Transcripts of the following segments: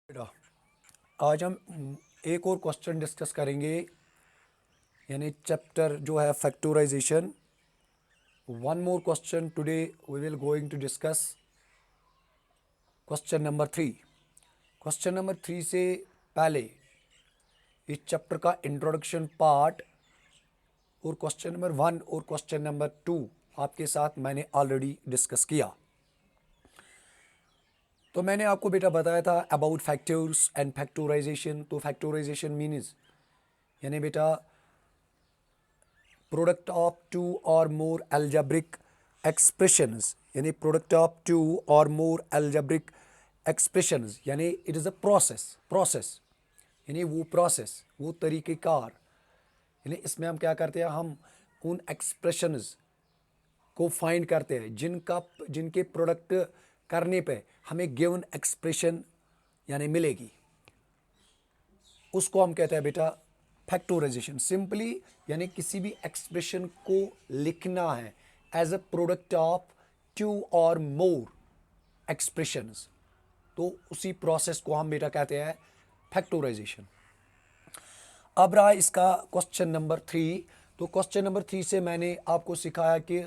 बेटा आज हम एक और क्वेश्चन डिस्कस करेंगे, यानी चैप्टर जो है factorisation. One more question today we will going to discuss question number 3। Question number 3 से पहले इस चैप्टर का इंट्रोडक्शन पार्ट और क्वेश्चन नंबर 1 और क्वेश्चन नंबर 2 आपके साथ मैंने ऑलरेडी डिस्कस किया। तो मैंने आपको बेटा बताया था अबाउट फैक्टर्स एंड फैक्टराइजेशन। तो फैक्टराइजेशन मीन्स यानी बेटा product of two or more algebraic expressions, यानी product of two or more algebraic expressions, यानी इट इज़ अ प्रोसेस यानी वो प्रोसेस, वो तरीक़ेकार। यानी इसमें हम क्या करते हैं, हम उन एक्सप्रेशंस को फाइंड करते हैं जिनके प्रोडक्ट करने पे हमें गिवन एक्सप्रेशन यानी मिलेगी, उसको हम कहते हैं बेटा फैक्टराइजेशन। सिंपली यानी किसी भी एक्सप्रेशन को लिखना है as a product of two or more expressions, तो उसी प्रोसेस को हम बेटा कहते हैं फैक्टराइजेशन। अब रहा इसका क्वेश्चन नंबर 3। तो क्वेश्चन नंबर 3 से मैंने आपको सिखाया कि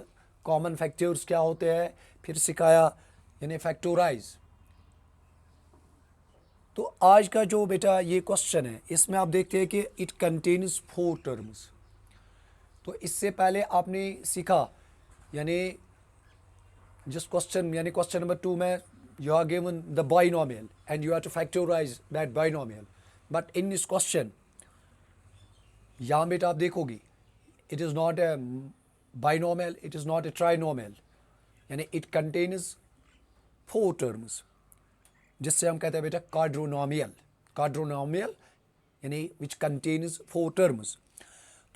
कॉमन फैक्टर्स क्या होते हैं, फिर सिखाया यानी फैक्टराइज। तो आज का जो बेटा ये क्वेश्चन है, इसमें आप देखते हैं कि इट कंटेन्स 4 टर्म्स। तो इससे पहले आपने सीखा यानी जिस क्वेश्चन यानी क्वेश्चन नंबर 2 में you are given the binomial and you have to factorise that binomial. But in this question यहाँ बेटा आप देखोगे it is not a binomial, it is not a trinomial, यानी इट कंटेन्स 4 टर्म्स, जिससे हम कहते हैं बेटा कार्ड्रोनोमियल यानी विच कंटेन्स 4 टर्म्स।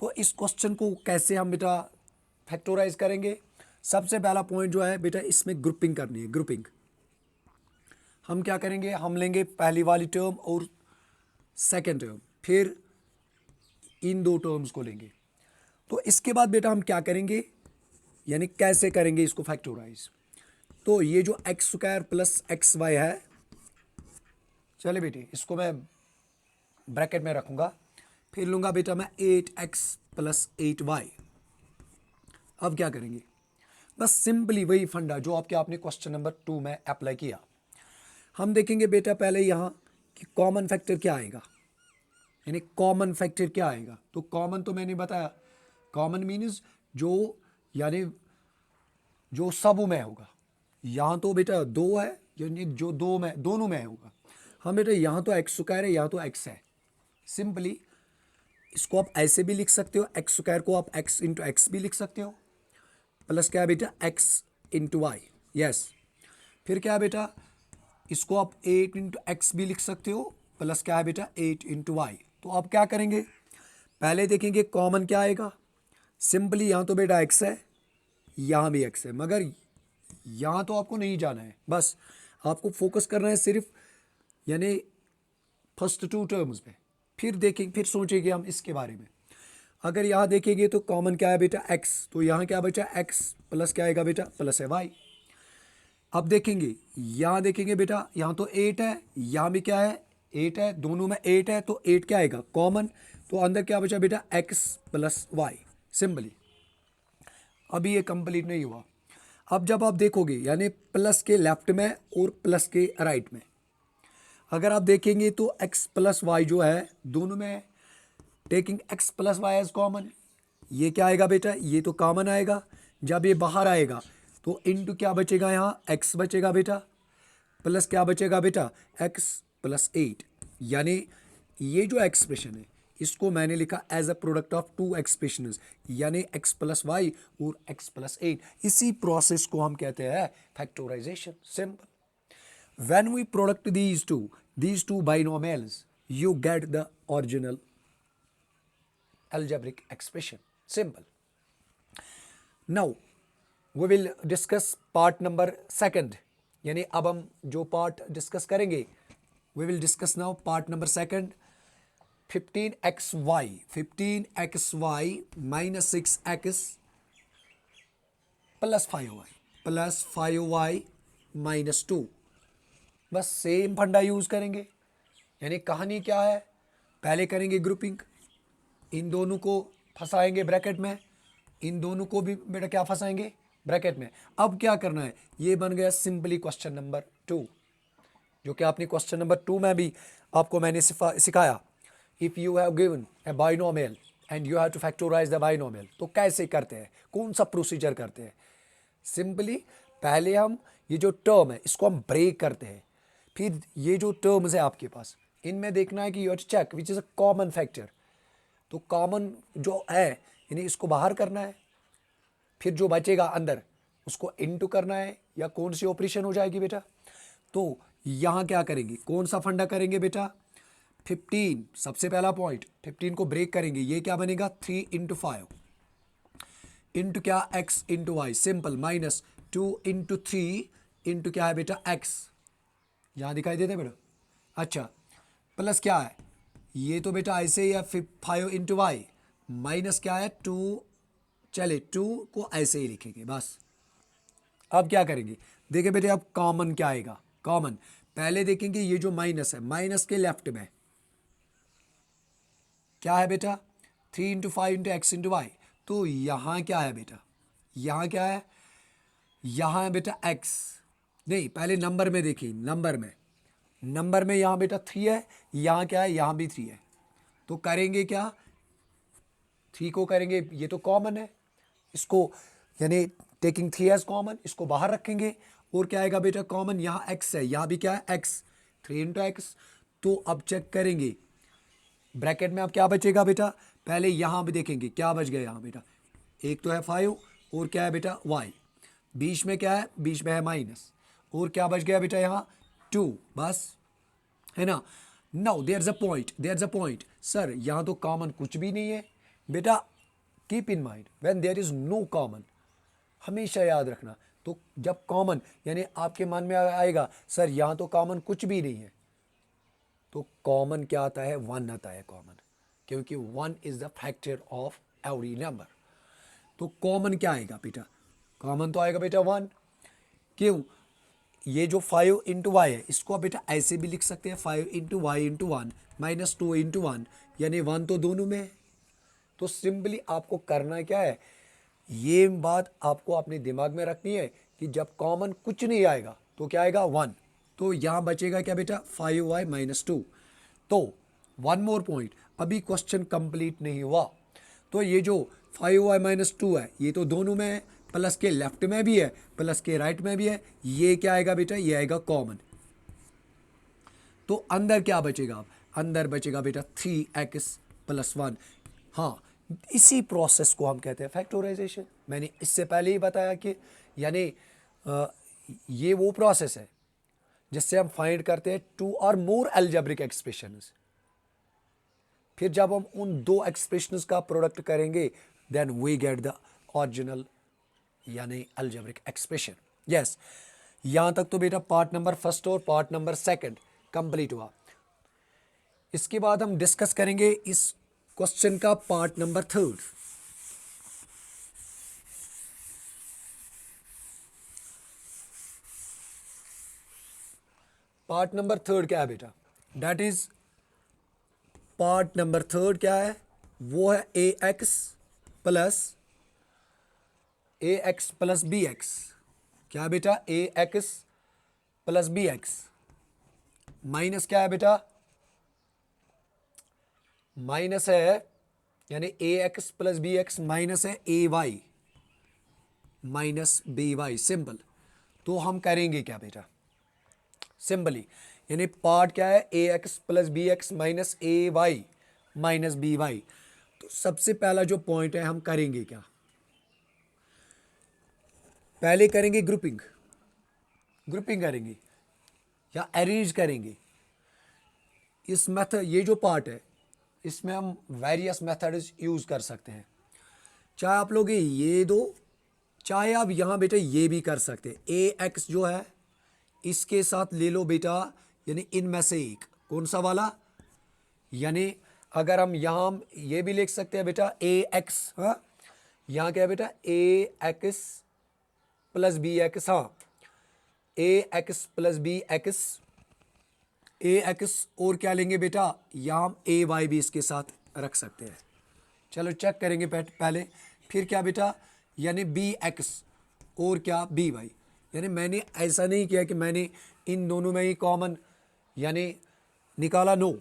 तो इस क्वेश्चन को कैसे हम बेटा फैक्टराइज करेंगे, सबसे पहला पॉइंट जो है बेटा इसमें ग्रुपिंग करनी है। ग्रुपिंग हम क्या करेंगे, हम लेंगे पहली वाली टर्म और सेकेंड टर्म, फिर इन 2 टर्म्स को लेंगे। तो इसके बाद बेटा हम क्या करेंगे, यानी कैसे करेंगे इसको फैक्टराइज। तो ये जो x square plus x y है, चले बेटे इसको मैं ब्रैकेट में रखूंगा, फिर लूंगा बेटा मैं 8x प्लस 8y। अब क्या करेंगे, बस सिंपली वही फंडा जो आपने क्वेश्चन नंबर 2 में अप्लाई किया। हम देखेंगे बेटा पहले यहाँ कि कॉमन फैक्टर क्या आएगा, यानी कॉमन फैक्टर क्या आएगा। तो कॉमन तो मैंने बताया, कॉमन मीन्स जो यानी जो सब में होगा। यहाँ तो बेटा 2 है, यानी जो दोनों में होगा। हाँ बेटा यहाँ तो एक्स स्क्वायर है, यहाँ तो एक्स है। सिंपली इसको आप ऐसे भी लिख सकते हो, एक्स स्क्वायर को आप एक्स इंटू एक्स भी लिख सकते हो, प्लस क्या है बेटा एक्स इंटू वाई। यस, फिर क्या है बेटा इसको आप 8 इंटू एक्स भी लिख सकते हो, प्लस क्या है बेटा 8 इंटू वाई। तो आप क्या करेंगे, पहले देखेंगे कॉमन क्या आएगा। सिंपली यहाँ तो बेटा एक्स है, यहाँ भी एक्स है, मगर यहाँ तो आपको नहीं जाना है, बस आपको फोकस करना है सिर्फ यानी फर्स्ट 2 टर्म्स पे। फिर देखेंगे, फिर सोचेंगे हम इसके बारे में। अगर यहाँ देखेंगे तो कॉमन क्या है बेटा एक्स, तो यहाँ क्या बचा एक्स, प्लस क्या आएगा बेटा प्लस है वाई। अब देखेंगे यहाँ देखेंगे बेटा यहाँ तो 8 है, यहाँ भी क्या है 8 है, दोनों में 8 है, तो 8 क्या आएगा कॉमन, तो अंदर क्या बचा बेटा एक्स प्लस वाई। सिंपली अभी ये कंप्लीट नहीं हुआ। अब जब आप देखोगे यानी प्लस के लेफ्ट में और प्लस के राइट में, अगर आप देखेंगे तो x प्लस वाई जो है दोनों में, taking x plus y as common, ये क्या आएगा बेटा ये तो कॉमन आएगा। जब ये बाहर आएगा तो इनटू क्या बचेगा, यहाँ x बचेगा बेटा, प्लस क्या बचेगा बेटा x प्लस 8। यानी ये जो एक्सप्रेशन है इसको मैंने लिखा as a product of 2 expression, यानी x प्लस वाई और x प्लस 8। इसी प्रोसेस को हम कहते हैं factorisation. Simple, when we product these two binomials, you get the original algebraic expression. Simple. Now we will discuss part number 2। यानी अब हम जो पार्ट डिस्कस करेंगे, we will discuss now part number 2। 15xy minus 6x plus 5y minus 2। बस same फंडा use करेंगे। यानी कहानी क्या है, पहले करेंगे ग्रुपिंग, इन दोनों को फंसाएंगे ब्रैकेट में, इन दोनों को भी बेटा क्या फंसाएंगे ब्रैकेट में। अब क्या करना है, ये बन गया सिंपली क्वेश्चन नंबर 2, जो कि आपने क्वेश्चन नंबर 2 में भी आपको मैंने सिखाया। If you have given a binomial and you have to factorise the binomial, तो कैसे करते हैं, कौन सा प्रोसीजर करते हैं। सिंपली पहले हम ये जो टर्म है इसको हम ब्रेक करते हैं, फिर ये जो टर्म्स है आपके पास इनमें देखना है कि you have to check which is a common factor. तो कॉमन जो है यानी इसको बाहर करना है, फिर जो बचेगा अंदर उसको इनटू करना है, या कौन सी ऑपरेशन हो जाएगी बेटा। तो यहाँ क्या करेंगे, कौन सा फंडा करेंगे बेटा, 15 सबसे पहला पॉइंट, 15 को ब्रेक करेंगे, ये क्या बनेगा 3 इंटू 5 इंटू क्या x into y, simple, minus 2 into 3 into क्या है बेटा x, यहाँ दिखाई देते बेटा। अच्छा, प्लस क्या है, ये तो बेटा ऐसे ही है 5 इंटू वाई, माइनस क्या है 2, चले 2 को ऐसे ही लिखेंगे बस। अब क्या करेंगे, देखिए बेटे अब कॉमन क्या आएगा, कॉमन पहले देखेंगे ये जो माइनस है, माइनस के लेफ्ट में क्या है बेटा 3 into 5 into x into y. तो यहाँ क्या है बेटा, यहाँ क्या है, यहाँ है बेटा x, नहीं पहले नंबर में देखिए, नंबर में यहाँ बेटा 3 है, यहाँ क्या है, यहाँ भी 3 है। तो करेंगे क्या, 3 को करेंगे, ये तो कॉमन है, इसको यानी टेकिंग 3 एज कॉमन, इसको बाहर रखेंगे, और क्या आएगा बेटा कॉमन, यहाँ x है, यहाँ भी क्या है x, 3 इंटू एक्स। तो अब चेक करेंगे ब्रैकेट में अब क्या बचेगा बेटा, पहले यहाँ भी देखेंगे क्या बच गया, यहाँ बेटा एक तो है 5 और क्या है बेटा y, बीच में क्या है, बीच में है माइनस, और क्या बच गया बेटा यहाँ 2, बस है ना। Now there is a point sir, यहाँ तो कॉमन कुछ भी नहीं है बेटा। Keep in mind when there is no common, हमेशा याद रखना, तो जब कॉमन यानी आपके मन में आएगा सर यहाँ तो कॉमन कुछ भी नहीं है, तो कॉमन क्या आता है, 1 आता है कॉमन, क्योंकि 1 is the factor of every number. तो कॉमन क्या आएगा बेटा, कॉमन तो आएगा बेटा 1, क्यों, ये जो 5 इंटू वाई है इसको आप बेटा ऐसे भी लिख सकते हैं, 5 into y into 1 minus 2 into 1, यानी 1 तो दोनों में है। तो सिंपली आपको करना क्या है, ये बात आपको अपने दिमाग में रखनी है कि जब कॉमन कुछ नहीं आएगा तो क्या आएगा 1, तो यहाँ बचेगा क्या बेटा 5y माइनस 2। तो 1 मोर पॉइंट, अभी क्वेश्चन कंप्लीट नहीं हुआ। तो ये जो 5y माइनस 2 है ये तो दोनों में है, प्लस के लेफ्ट में भी है, प्लस के राइट में भी है, ये क्या आएगा बेटा, ये आएगा कॉमन। तो अंदर क्या बचेगा, अब अंदर बचेगा बेटा 3x प्लस 1। हाँ, इसी प्रोसेस को हम कहते हैं फैक्टराइजेशन। मैंने इससे पहले ही बताया कि यानी ये वो प्रोसेस है जिससे हम फाइंड करते हैं 2 और मोर अलजेब्रिक एक्सप्रेशंस। फिर जब हम उन दो एक्सप्रेशंस का प्रोडक्ट करेंगे then we get the original यानी अलजेब्रिक एक्सप्रेशन। यस, यहाँ तक तो बेटा पार्ट नंबर फर्स्ट और पार्ट नंबर सेकंड कंप्लीट हुआ। इसके बाद हम डिस्कस करेंगे इस क्वेश्चन का part number third. Part number third क्या है बेटा, that is part number third क्या है, वो है A X plus B X. क्या बेटा, A X plus B X minus क्या है बेटा, माइनस है यानी A X plus B X minus है A Y minus B Y, simple. तो हम करेंगे क्या बेटा, सिंपली यानी पार्ट क्या है, A X plus B X minus A Y minus B Y. तो सबसे पहला जो पॉइंट है हम करेंगे क्या, पहले करेंगे ग्रुपिंग करेंगे या अरेंज करेंगे। इस मेथड, ये जो पार्ट है इसमें हम वेरियस मेथड्स यूज़ कर सकते हैं, चाहे आप लोग ये दो, चाहे आप यहाँ बेटा ये भी कर सकते हैं। ए एक्स जो है इसके साथ ले लो बेटा, यानी इनमें से एक, कौन सा वाला, यानी अगर हम यहाँ ये भी लिख सकते हैं बेटा ए एक्स, हाँ यहाँ क्या है बेटा A X plus B x, हाँ ए एक्स प्लस बी एक्स, ए एक्स और क्या लेंगे बेटा, यहाँ हम ए वाई भी इसके साथ रख सकते हैं। चलो चेक करेंगे पहले, फिर क्या बेटा, यानी बी एक्स और क्या बी वाई। यानी मैंने ऐसा नहीं किया कि मैंने इन दोनों में ही कॉमन यानी निकाला, नो,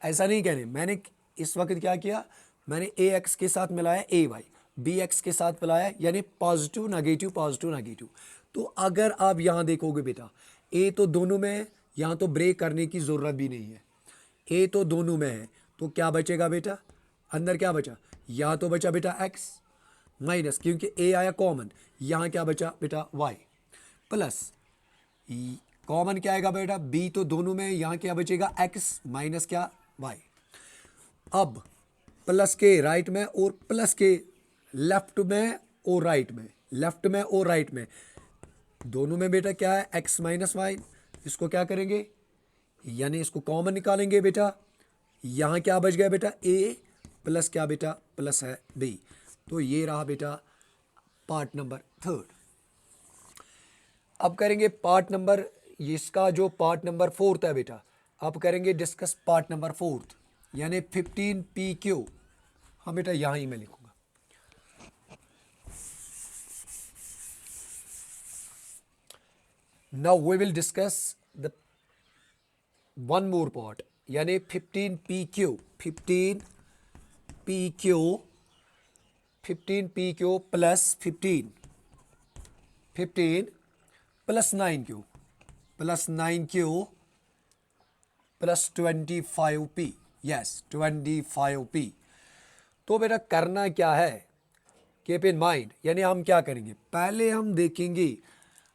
ऐसा नहीं कहने। मैंने इस वक्त क्या किया, मैंने ए एक्स के साथ मिलाया ए वाई, बी एक्स के साथ मिलाया, यानी पॉजिटिव नेगेटिव पॉजिटिव नेगेटिव। तो अगर आप यहाँ देखोगे बेटा, ए तो दोनों में है, यहाँ तो ब्रेक करने की ज़रूरत भी नहीं है, ए तो दोनों में है, तो क्या बचेगा बेटा, अंदर क्या बचा, यहाँ तो बचा बेटा एक्स माइनस, क्योंकि ए आया कॉमन, यहाँ क्या बचा बेटा वाई, प्लस कॉमन क्या आएगा बेटा, बी तो दोनों में, यहाँ क्या बचेगा एक्स माइनस क्या वाई। अब प्लस के राइट में और प्लस के लेफ्ट में और राइट में, लेफ्ट में और राइट में दोनों में बेटा क्या है, एक्स माइनस वाई। इसको क्या करेंगे, यानी इसको कॉमन निकालेंगे बेटा, यहाँ क्या बच गया बेटा, ए प्लस क्या बेटा, प्लस है बी। तो ये रहा बेटा पार्ट नंबर 3। अब करेंगे पार्ट नंबर, इसका जो पार्ट नंबर 4 है बेटा, अब करेंगे डिस्कस पार्ट नंबर 4, यानी 15 पी क्यू। हाँ बेटा यहाँ ही मैं लिखूंगा। Now we will discuss the one more part, यानी 15 p q, 15 p q, 15 p q plus 15 plus 9 q plus 9 q plus 25 p, yes 25 p. तो बेटा करना क्या है, कीप इन माइंड, यानी हम क्या करेंगे, पहले हम देखेंगे,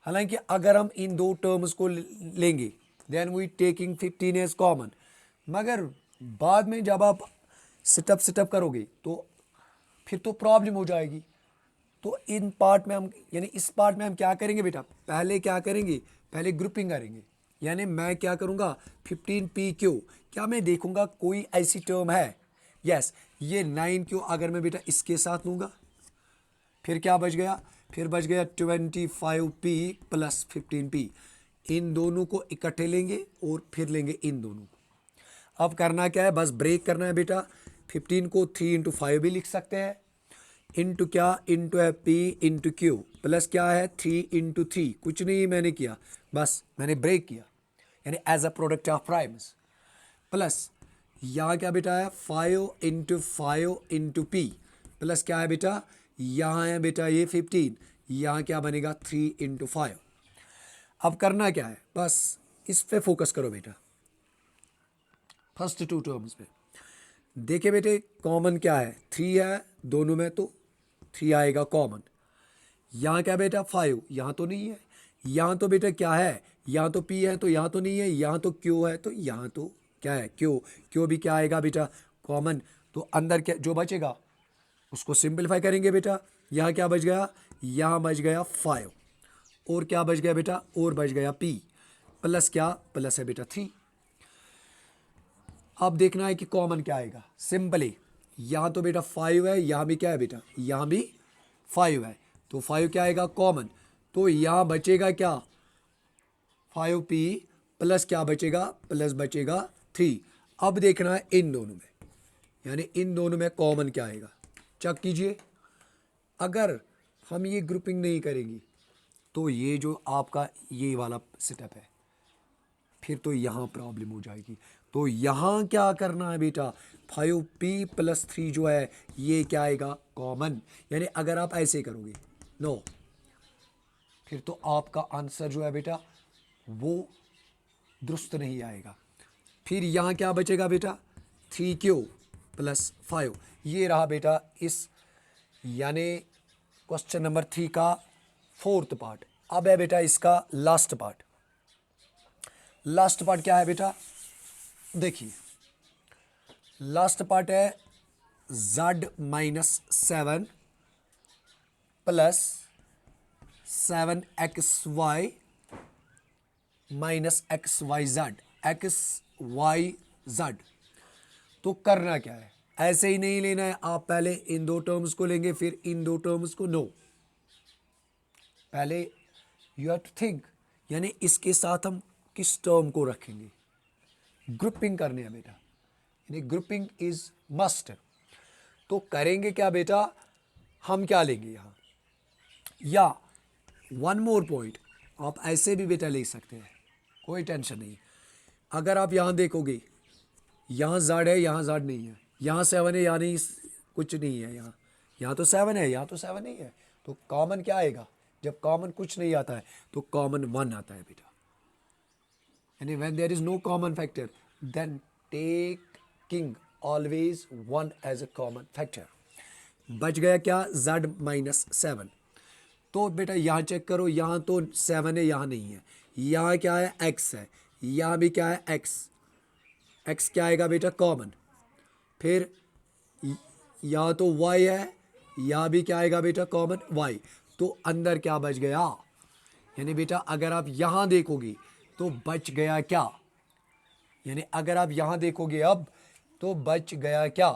हालांकि अगर हम इन दो टर्म्स को लेंगे then we taking 15 as common, मगर बाद में जब आप सिटअप करोगे तो फिर तो प्रॉब्लम हो जाएगी। तो इन पार्ट में हम, यानी इस पार्ट में हम क्या करेंगे बेटा, पहले क्या करेंगे, पहले ग्रुपिंग करेंगे। यानी मैं क्या करूँगा, 15 पी क्यू, क्या मैं देखूँगा कोई ऐसी टर्म है, यस ये 9 क्यू अगर मैं बेटा इसके साथ लूँगा, फिर क्या बच गया, फिर बच गया 25 पी प्लस 15 पी। इन दोनों को इकट्ठे लेंगे और फिर लेंगे इन दोनों को। अब करना क्या है, बस ब्रेक करना है बेटा। 15 को 3 इंटू 5 भी लिख सकते हैं, इंटू क्या, इंटू है पी इंटू क्यू, प्लस क्या है 3 इंटू 3, कुछ नहीं मैंने किया, बस मैंने ब्रेक किया, यानी as a product of primes, plus यहाँ क्या बेटा है 5 इंटू पी, प्लस क्या है बेटा, यहाँ है बेटा ये 15, यहाँ क्या बनेगा 3 इंटू 5। अब करना क्या है, बस इस पे फोकस करो बेटा, फर्स्ट 2 टर्म्स पे। देखिए बेटे कॉमन क्या है, 3 है दोनों में, तो 3 आएगा कॉमन। यहाँ क्या बेटा 5, यहाँ तो नहीं है, यहाँ तो बेटा क्या है, यहाँ तो पी है तो यहाँ तो नहीं है, यहाँ तो क्यू है तो यहाँ तो क्या है क्यू, क्यू भी क्या आएगा बेटा कॉमन। तो अंदर क्या जो बचेगा उसको सिंपलीफाई करेंगे बेटा, यहाँ क्या बच गया, यहाँ बच गया 5, और क्या बच गया बेटा, और बच गया पी, प्लस क्या, प्लस है बेटा 3। अब देखना है कि कॉमन क्या आएगा, सिंपली यहाँ तो बेटा 5 है, यहाँ भी क्या है बेटा, यहाँ भी 5 है, तो 5 क्या आएगा कॉमन, तो यहाँ बचेगा क्या 5 पी प्लस क्या बचेगा, प्लस बचेगा 3। अब देखना है इन दोनों में, यानी इन दोनों में कॉमन क्या आएगा, चेक कीजिए। अगर हम ये ग्रुपिंग नहीं करेंगे तो ये जो आपका ये वाला सेटअप है, फिर तो यहाँ प्रॉब्लम हो जाएगी। तो यहाँ क्या करना है बेटा, 5p प्लस 3 जो है ये क्या आएगा कॉमन, यानी अगर आप ऐसे करोगे नो, फिर तो आपका आंसर जो है बेटा वो दुरुस्त नहीं आएगा। फिर यहाँ क्या बचेगा बेटा 3q प्लस 5, ये रहा बेटा इस यानी क्वेश्चन नंबर 3 का 4th पार्ट। अब है बेटा इसका लास्ट पार्ट। लास्ट पार्ट क्या है बेटा, देखिए लास्ट पार्ट है z minus 7 plus 7xy minus xyz। तो करना क्या है, ऐसे ही नहीं लेना है, आप पहले इन दो टर्म्स को लेंगे फिर इन दो टर्म्स को, नो पहले यू हैव टू थिंक, यानी इसके साथ हम किस टर्म को रखेंगे, ग्रुपिंग करनी है बेटा, यानी ग्रुपिंग इज मस्ट। तो करेंगे क्या बेटा, हम क्या लेंगे यहाँ, या वन मोर पॉइंट, आप ऐसे भी बेटा ले सकते हैं, कोई टेंशन नहीं। अगर आप यहाँ देखोगे, यहाँ ज़ड है, यहाँ ज़ड नहीं है, यहाँ 7 है, यहाँ नहीं, कुछ नहीं है, यहाँ यहाँ तो 7 है, यहाँ तो 7 नहीं है, तो कॉमन क्या आएगा, जब कॉमन कुछ नहीं आता है तो कॉमन 1 आता है बेटा। यानी when there is no common factor then taking always 1 as a common factor. बच गया क्या, z-7। तो बेटा यहाँ चेक करो, यहाँ तो 7 है, यहाँ नहीं है, यहाँ क्या है, x है, यहाँ भी क्या है, x क्या आएगा बेटा, कॉमन। फिर यहाँ तो y है, यहाँ भी क्या आएगा बेटा, कॉमन y। तो अंदर क्या बच गया, यानी बेटा अगर आप यहाँ देखोगे तो बच गया क्या, यानी अगर आप यहाँ देखोगे अब तो बच गया क्या,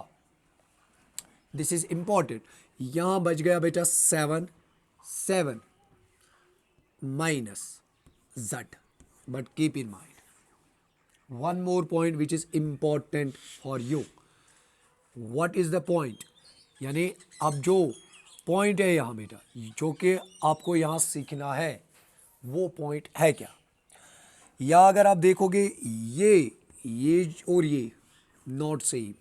दिस इज इंपॉर्टेंट। यहाँ बच गया बेटा 7 minus z, but keep in mind one more point which is important for you. What is the point, यानी अब जो पॉइंट है यहाँ बेटा, जो कि आपको यहाँ सीखना है, वो पॉइंट है क्या, या अगर आप देखोगे ये और ये नॉट सेम,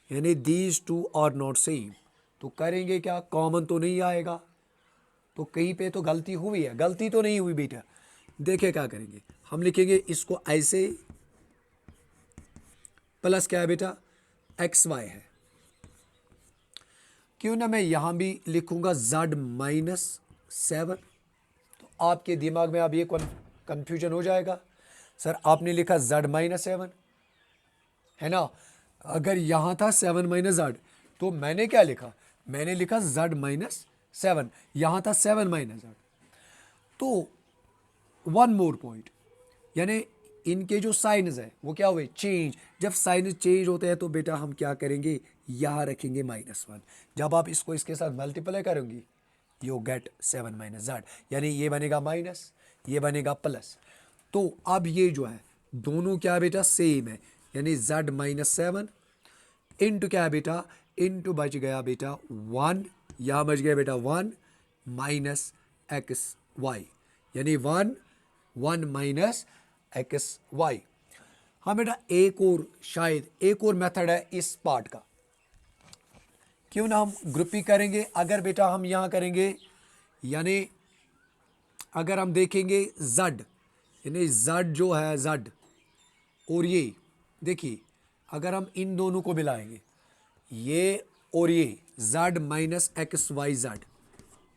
यानी these two are not same, तो करेंगे क्या, कॉमन तो नहीं आएगा, तो कहीं पे तो गलती हुई है, गलती तो नहीं हुई बेटा। देखिए क्या करेंगे, हम लिखेंगे इसको ऐसे, प्लस क्या है बेटा, XY है, क्यों ना मैं यहाँ भी लिखूंगा z-7। तो आपके दिमाग में अब ये कंफ्यूजन हो जाएगा, सर आपने लिखा z-7 है ना, अगर यहाँ था 7-z, तो मैंने क्या लिखा, मैंने लिखा z-7, यहाँ था 7-z। तो वन मोर पॉइंट, यानी इनके जो साइन्स है वो क्या हुए, चेंज। जब साइन चेंज होते हैं तो बेटा हम क्या करेंगे, यहाँ रखेंगे -1। जब आप इसको इसके साथ मल्टीप्लाई करेंगे यू गेट 7-z, यानी ये बनेगा माइनस, ये बनेगा प्लस। तो अब ये जो है दोनों क्या बेटा सेम है, यानी z-7 इंटू क्या है बेटा, इंटू बच गया बेटा 1, यहाँ बच गया बेटा 1 माइनस XY, यानी 1 माइनस XY। हाँ बेटा एक और, शायद एक और मेथड है इस पार्ट का, क्यों ना हम ग्रुपिंग करेंगे। अगर बेटा हम यहाँ करेंगे, यानी अगर हम देखेंगे z, यानी z जो है z और ये देखिए, अगर हम इन दोनों को मिलाएंगे, ये और ये z-XYZ,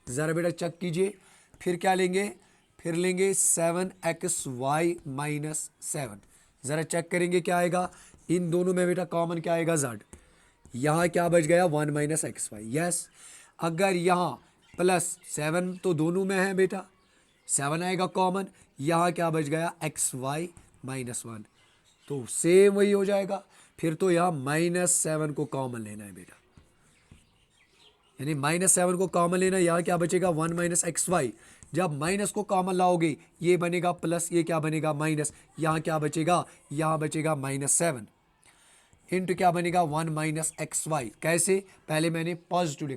ज़रा बेटा चेक कीजिए, फिर क्या लेंगे, फिर लेंगे 7XY-7, ज़रा चेक करेंगे क्या आएगा, इन दोनों में बेटा कॉमन क्या आएगा, z। यहाँ क्या बच गया 1 माइनस XY, यस। अगर यहाँ +7 तो दोनों में है बेटा, 7 आएगा कॉमन, यहाँ क्या बच गया XY-1, तो सेम वही हो जाएगा। फिर तो यहाँ -7 को कॉमन लेना है बेटा, यानी -7 को कॉमन लेना, यहाँ क्या बचेगा 1 माइनस XY। जब माइनस को कॉमन लाओगे ये बनेगा प्लस, ये क्या बनेगा माइनस, यहाँ क्या बचेगा, यहाँ बचेगा -7 इंटू क्या बनेगा 1 माइनस XY। कैसे, पहले मैंने पॉजिटिव लिखा,